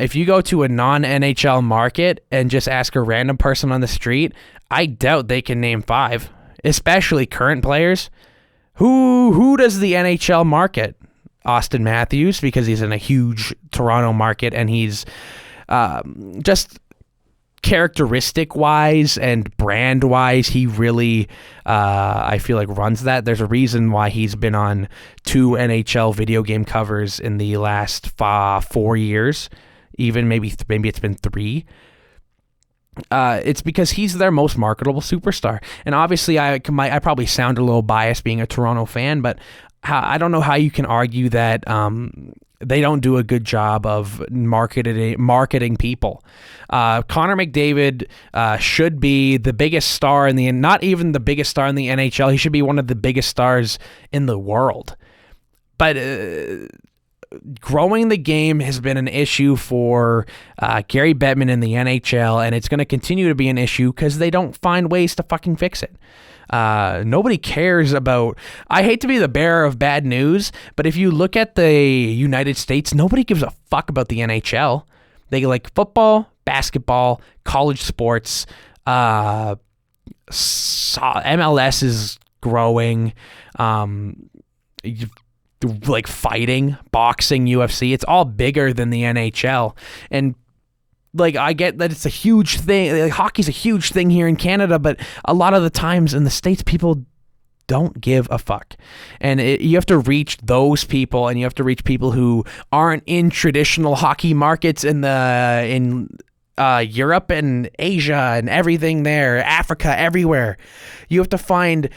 Speaker 1: if you go to a non-NHL market and just ask a random person on the street, I doubt they can name 5, especially current players. Who does the NHL market? Austin Matthews, because he's in a huge Toronto market, and he's just characteristic-wise and brand-wise, he really, I feel like, runs that. There's a reason why he's been on 2 NHL video game covers in the last 4 years, even maybe it's been 3. it's because he's their most marketable superstar. And obviously, I probably sound a little biased being a Toronto fan, but I don't know how you can argue that they don't do a good job of marketing people. Connor McDavid should be the biggest star not even the biggest star in the NHL. He should be one of the biggest stars in the world. But growing the game has been an issue for Gary Bettman in the NHL, and it's going to continue to be an issue because they don't find ways to fucking fix it. Nobody cares about... I hate to be the bearer of bad news, but if you look at the United States, nobody gives a fuck about the NHL. They like football, basketball, college sports. MLS is growing. Like fighting, boxing, UFC. It's all bigger than the NHL. And like, I get that it's a huge thing. Like, hockey's a huge thing here in Canada, but a lot of the times in the States, people don't give a fuck. And you have to reach those people, and you have to reach people who aren't in traditional hockey markets in Europe and Asia and everything there, Africa, everywhere. You have to find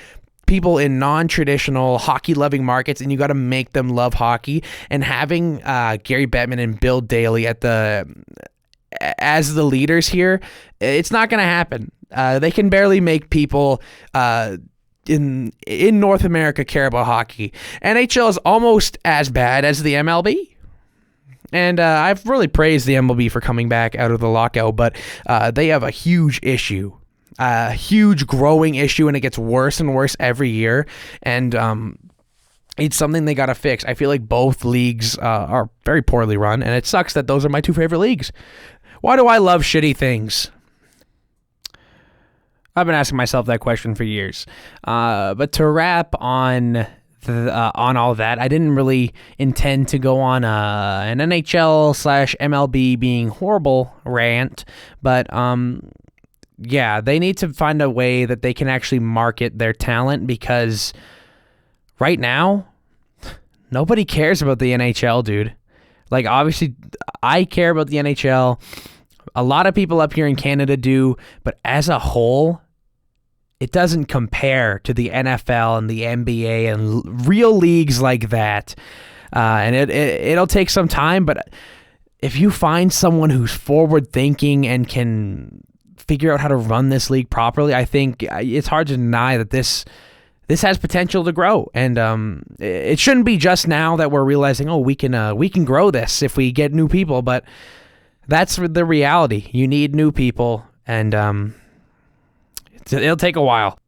Speaker 1: people in non-traditional hockey-loving markets, and you got to make them love hockey. And having Gary Bettman and Bill Daly as the leaders here, it's not going to happen. They can barely make people in North America care about hockey. NHL is almost as bad as the MLB. And I've really praised the MLB for coming back out of the lockout, but they have a huge issue. A huge growing issue, and it gets worse and worse every year, and it's something they got to fix. I feel like both leagues are very poorly run, and it sucks that those are my two favorite leagues. Why do I love shitty things? I've been asking myself that question for years. But to wrap on all that, I didn't really intend to go on an NHL/MLB being horrible rant, but yeah, they need to find a way that they can actually market their talent, because right now, nobody cares about the NHL, dude. Like, obviously, I care about the NHL. A lot of people up here in Canada do, but as a whole, it doesn't compare to the NFL and the NBA and real leagues like that. And it'll take some time, but if you find someone who's forward-thinking and can figure out how to run this league properly, I think it's hard to deny that this has potential to grow. And it shouldn't be just now that we're realizing, oh, we can grow this if we get new people, but that's the reality. You need new people, and it'll take a while.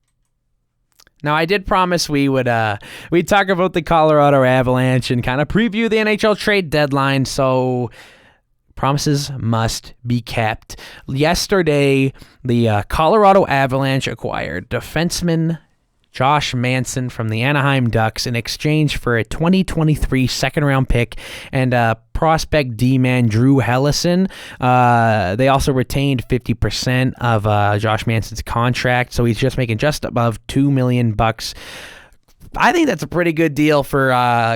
Speaker 1: Now, I did promise we'd talk about the Colorado Avalanche and kind of preview the NHL trade deadline, so promises must be kept. Yesterday, the Colorado Avalanche acquired defenseman Josh Manson from the Anaheim Ducks in exchange for a 2023 second-round pick and prospect D-man Drew Helison. They also retained 50% of Josh Manson's contract, so he's just making just above $2 million. I think that's a pretty good deal for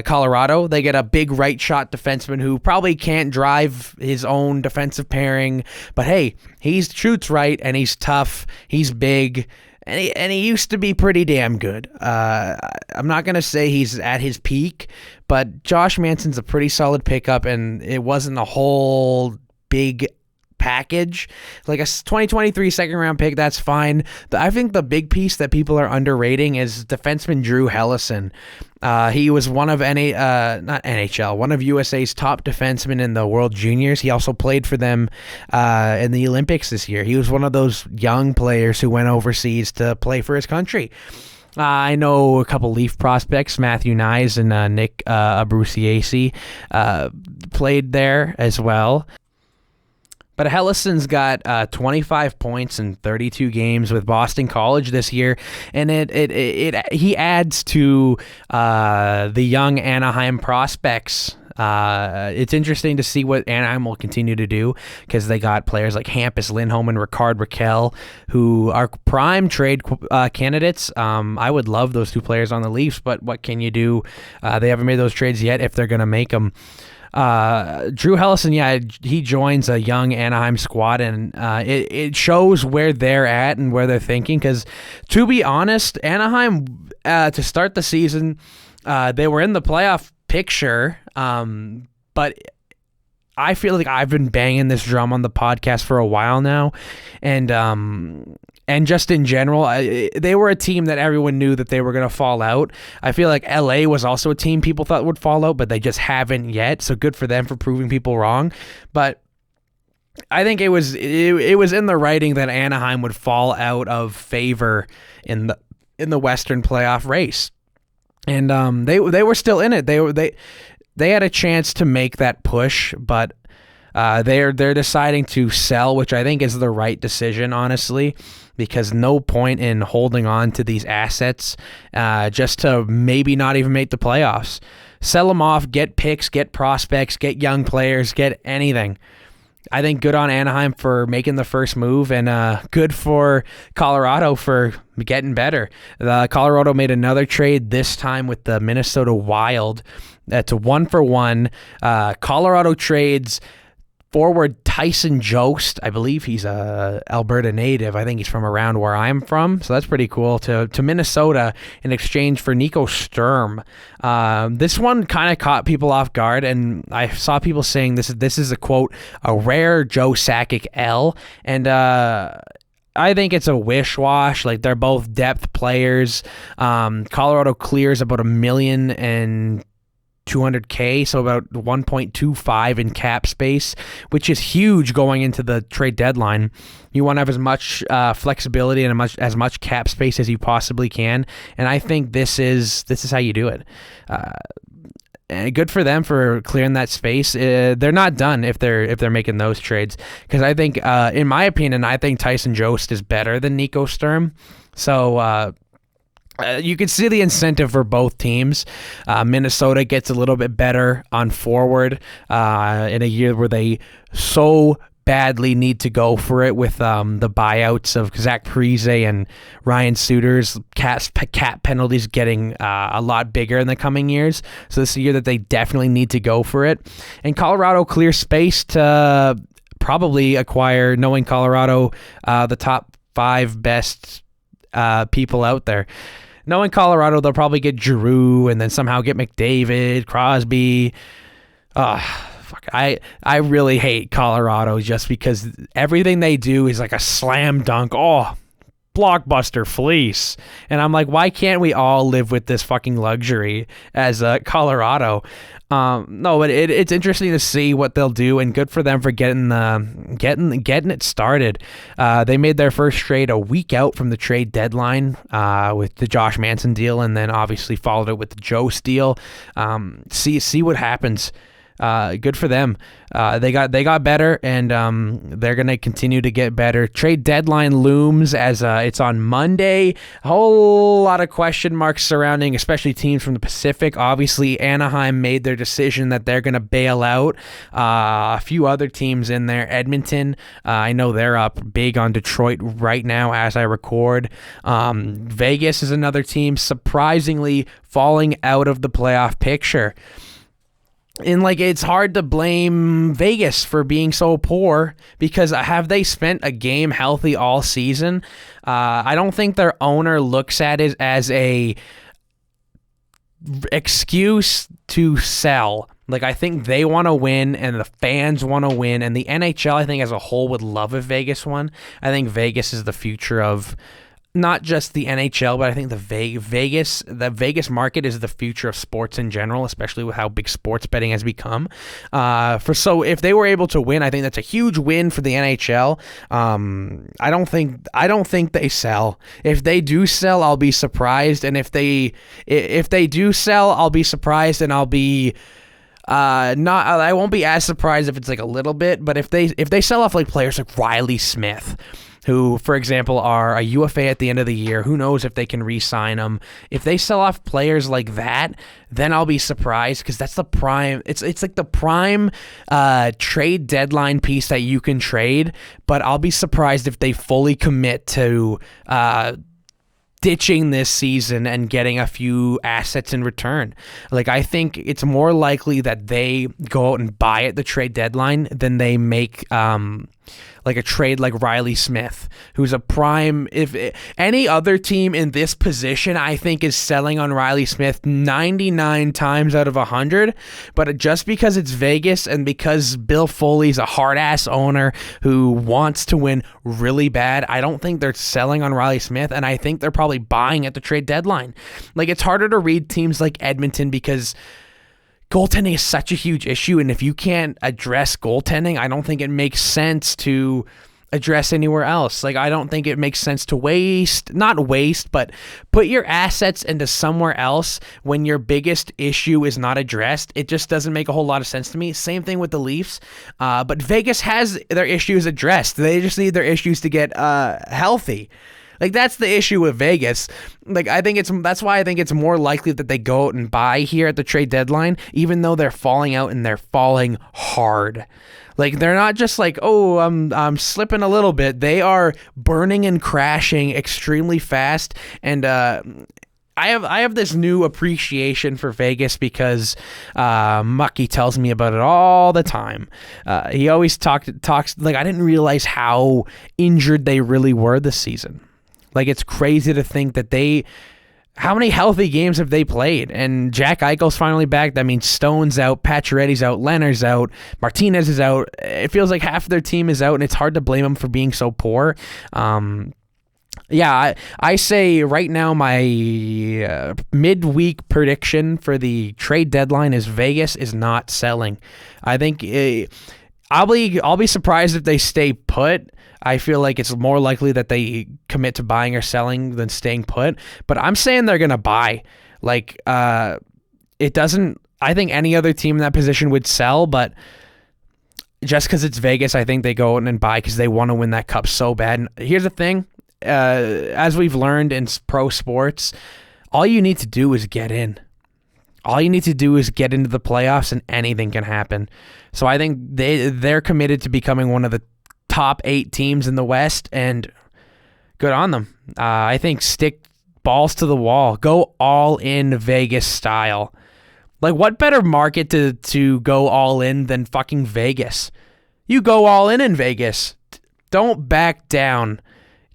Speaker 1: Colorado. They get a big right shot defenseman who probably can't drive his own defensive pairing, but hey, he shoots right and he's tough. He's big. And he used to be pretty damn good. I'm not going to say he's at his peak, but Josh Manson's a pretty solid pickup, and it wasn't a whole big package. Like a 2023 second round pick, that's fine. I think the big piece that people are underrating is defenseman Drew Helison. He was one of one of USA's top defensemen in the World Juniors. He also played for them in the Olympics this year. He was one of those young players who went overseas to play for his country. I know a couple Leaf prospects, Matthew Nyes and Nick Abrusiasi, played there as well. But Helison's got 25 points in 32 games with Boston College this year, and he adds to the young Anaheim prospects. It's interesting to see what Anaheim will continue to do, because they got players like Hampus Lindholm and Ricard Raquel, who are prime trade candidates. I would love those two players on the Leafs, but what can you do? They haven't made those trades yet if they're going to make them. Drew Helison, he joins a young Anaheim squad, and it shows where they're at and where they're thinking. Because to be honest, Anaheim to start the season, they were in the playoff picture, but I feel like I've been banging this drum on the podcast for a while now, and just in general, they were a team that everyone knew that they were going to fall out. I feel like LA was also a team people thought would fall out, but they just haven't yet. So good for them for proving people wrong. But I think it was in the writing that Anaheim would fall out of favor in the Western playoff race, and they were still in it. They had a chance to make that push, but they're deciding to sell, which I think is the right decision, honestly, because no point in holding on to these assets just to maybe not even make the playoffs. Sell them off, get picks, get prospects, get young players, get anything. I think good on Anaheim for making the first move, and good for Colorado for getting better. Colorado made another trade, this time with the Minnesota Wild. That's a 1-for-1. Colorado trades forward Tyson Jost. I believe he's a Alberta native. I think he's from around where I'm from, so that's pretty cool. To Minnesota in exchange for Nico Sturm. This one kind of caught people off guard, and I saw people saying this is a quote, a rare Joe Sakic L, and I think it's a wish-wash. Like, they're both depth players. Colorado clears about $1,200,000, so about 1.25 in cap space, which is huge going into the trade deadline. You want to have as much flexibility and as much cap space as you possibly can, and I think this is how you do it. And good for them for clearing that space. They're not done if they're making those trades, because I think, in my opinion, I think Tyson Jost is better than Nico Sturm. So you can see the incentive for both teams. Minnesota gets a little bit better on forward in a year where they so badly need to go for it with the buyouts of Zach Parise and Ryan Suter's cap penalties getting a lot bigger in the coming years. So this is a year that they definitely need to go for it. And Colorado clears space to probably acquire, knowing Colorado, the top 5 best people out there. Knowing Colorado, they'll probably get Giroux and then somehow get McDavid, Crosby. I really hate Colorado just because everything they do is like a slam dunk. Oh, blockbuster fleece. And I'm like, why can't we all live with this fucking luxury as Colorado? No, but it's interesting to see what they'll do, and good for them for getting it started. They made their first trade a week out from the trade deadline with the Josh Manson deal, and then obviously followed it with the Jost deal. See what happens. Good for them. They got better, and they're gonna continue to get better. Trade deadline looms as it's on Monday. A whole lot of question marks surrounding, especially teams from the Pacific. Obviously, Anaheim made their decision that they're gonna bail out. A few other teams in there. Edmonton, I know they're up big on Detroit right now as I record. Vegas is another team surprisingly falling out of the playoff picture. And it's hard to blame Vegas for being so poor, because have they spent a game healthy all season? I don't think their owner looks at it as a excuse to sell. I think they want to win, and the fans want to win, and the NHL, I think, as a whole would love if Vegas won. I think Vegas is the future of not just the NHL, but I think the Vegas market is the future of sports in general, especially with how big sports betting has become. So if they were able to win, I think that's a huge win for the NHL. I don't think they sell. If they do sell, I'll be surprised, and if they do sell, I'll be surprised, and I'll be I won't be as surprised if it's a little bit. But if they sell off players like Riley Smith, who, for example, are a UFA at the end of the year. Who knows if they can re-sign them? If they sell off players like that, then I'll be surprised, because that's the prime. It's like the prime trade deadline piece that you can trade. But I'll be surprised if they fully commit to ditching this season and getting a few assets in return. Like, I think it's more likely that they go out and buy at the trade deadline than they make like a trade like Riley Smith, who's a prime. If any other team in this position, I think, is selling on Riley Smith 99 times out of 100, but just because it's Vegas and because Bill Foley's a hard-ass owner who wants to win really bad, I don't think they're selling on Riley Smith, and I think they're probably buying at the trade deadline. Like, it's harder to read teams like Edmonton because goaltending is such a huge issue, and if you can't address goaltending, I don't think it makes sense to address anywhere else. Like, I don't think it makes sense to but put your assets into somewhere else when your biggest issue is not addressed. It just doesn't make a whole lot of sense to me. Same thing with the Leafs, but Vegas has their issues addressed. They just need their issues to get healthy. Like, that's the issue with Vegas. Like, that's why I think it's more likely that they go out and buy here at the trade deadline, even though they're falling out and they're falling hard. Like, they're not just like, oh, I'm slipping a little bit. They are burning and crashing extremely fast. And I have this new appreciation for Vegas because Mucky tells me about it all the time. He always talks like, I didn't realize how injured they really were this season. Like, it's crazy to think that how many healthy games have they played? And Jack Eichel's finally back. That means Stone's out, Pacioretty's out, Leonard's out, Martinez is out. It feels like half of their team is out, and it's hard to blame them for being so poor. I say right now my midweek prediction for the trade deadline is Vegas is not selling. I think I'll be surprised if they stay put. I feel like it's more likely that they commit to buying or selling than staying put. But I'm saying they're going to buy. Like, it doesn't... I think any other team in that position would sell, but just because it's Vegas, I think they go out and buy because they want to win that cup so bad. And here's the thing. As we've learned in pro sports, all you need to do is get in. All you need to do is get into the playoffs and anything can happen. So I think they're committed to becoming one of the top 8 teams in the West, and good on them. I think stick balls to the wall. Go all in Vegas style. Like, what better market to go all in than fucking Vegas? You go all in Vegas. Don't back down,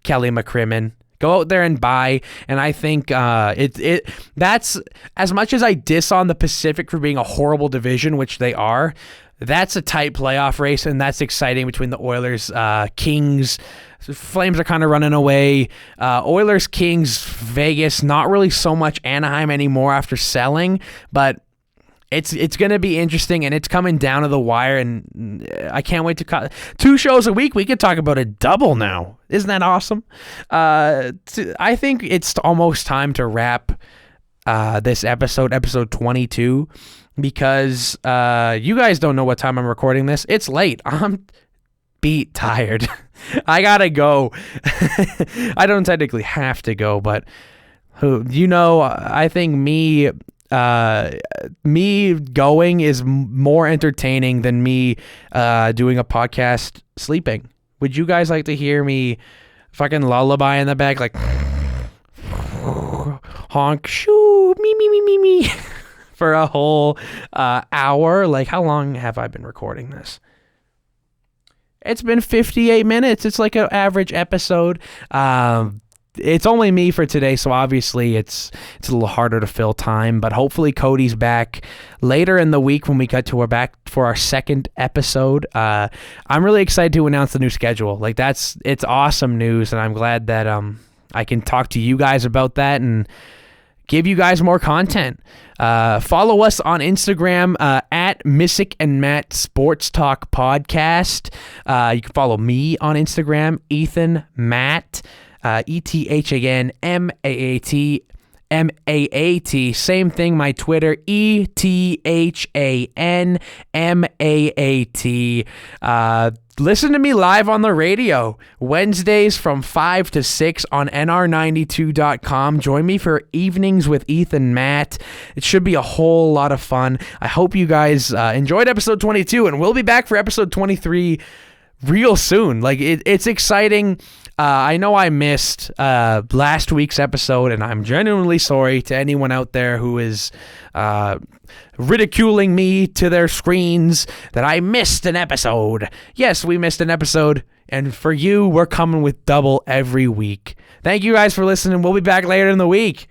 Speaker 1: Kelly McCrimmon. Go out there and buy, and I think that's, as much as I diss on the Pacific for being a horrible division, which they are, that's a tight playoff race, and that's exciting between the Oilers, Kings. Flames are kind of running away. Oilers, Kings, Vegas, not really so much Anaheim anymore after selling, but it's going to be interesting, and it's coming down to the wire, and I can't wait to 2 shows a week. We could talk about a double now. Isn't that awesome? I think it's almost time to wrap this episode 22, because you guys don't know what time I'm recording this. It's late. I'm beat tired. I gotta go. I don't technically have to go, but I think me going is more entertaining than me doing a podcast sleeping. Would you guys like to hear me fucking lullaby in the back, like honk shoo me for a whole hour? Like, how long have I been recording this? It's been 58 minutes. It's like an average episode. It's only me for today, so obviously it's a little harder to fill time, but hopefully Cody's back later in the week when we cut to back for our second episode. I'm really excited to announce the new schedule. Like, it's awesome news, and I'm glad that I can talk to you guys about that and give you guys more content. Follow us on Instagram at Misyk And Maat Sports Talk Podcast. You can follow me on Instagram, Ethan Maat. ETHAN MAAT. Same thing, my Twitter, ETHAN MAAT. Listen to me live on the radio Wednesdays from 5 to 6 on nr92.com. Join me for Evenings with Ethan Maat. It should be a whole lot of fun. I hope you guys enjoyed episode 22, and we'll be back for episode 23 real soon. Like it's exciting. I know I missed last week's episode, and I'm genuinely sorry to anyone out there who is ridiculing me to their screens that I missed an episode. Yes, we missed an episode, and for you, we're coming with double every week. Thank you guys for listening. We'll be back later in the week.